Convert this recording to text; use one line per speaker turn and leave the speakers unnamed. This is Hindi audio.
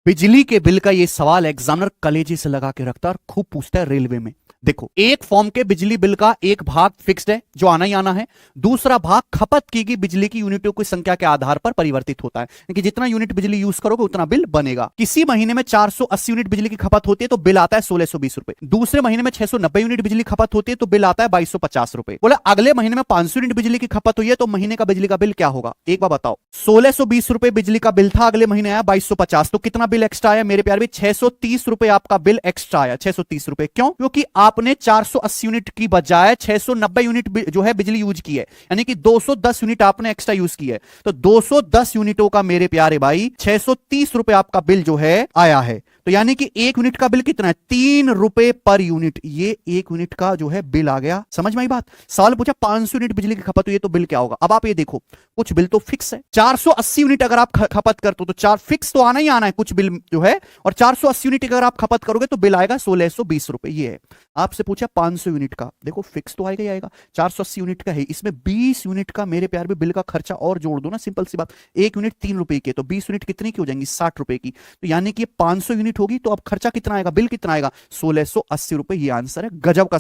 बिजली के बिल का ये सवाल एग्जामिनर कलेजे से लगा के रखता है और खूब पूछता है रेलवे में। देखो, एक फॉर्म के बिजली बिल का एक भाग फिक्स्ड है जो आना ही आना है, दूसरा भाग खपत की गई बिजली की यूनिटों की संख्या के आधार पर परिवर्तित होता है कि जितना यूनिट बिजली यूज करोगे उतना बिल बनेगा। किसी महीने में 480 यूनिट बिजली की खपत होती है तो बिल आता है 1620 रुपए, दूसरे महीने में 690 यूनिट बिजली खपत होती है तो बिल आता है 2250 रुपए। बोले अगले महीने में 500 यूनिट बिजली की खपत हुई है तो महीने का बिजली का बिल क्या होगा? एक बार बताओ, 1620 रुपए बिजली का बिल था, अगले महीने आया 2250, तो कितना बिल एक्स्ट्रा आया मेरे प्यारे? 630 रुपए आपका बिल एक्स्ट्रा आया। 630 रुपए क्यों? क्योंकि आपने 480 यूनिट की बजाय 690 यूनिट जो है बिजली यूज की है, यानी कि 210 यूनिट आपने एक्स्ट्रा यूज की है। तो 210 यूनिटों का मेरे प्यारे भाई 630 रुपए आपका बिल जो है आया है। तो यानी कि एक यूनिट का बिल कितना है? 3 रुपए पर यूनिट। ये एक यूनिट का जो है बिल आ गया। समझ में आई बात? सवाल पूछा 500 यूनिट बिजली की खपत हुई है तो बिल क्या होगा? अब आप ये देखो, कुछ बिल तो फिक्स है। 480 यूनिट अगर आप खपत करते हो तो चार फिक्स तो आना ही आना है कुछ बिल जो है, और 480 यूनिट अगर आप खपत करोगे तो बिल आएगा 1620 रुपए। ये है। आपसे पूछा 500 यूनिट का, देखो फिक्स तो आएगा ही आएगा। 480 यूनिट का है, इसमें 20 यूनिट का मेरे प्यार में बिल का खर्चा और जोड़ दो ना, सिंपल सी बात। एक यूनिट 3 रुपए की है तो 20 यूनिट कितनी की हो जाएंगी? 60 रुपए की। तो यानी कि 500 यूनिट होगी तो अब खर्चा कितना आएगा, बिल कितना आएगा? 1680 रुपए। ये आंसर है। गजब का।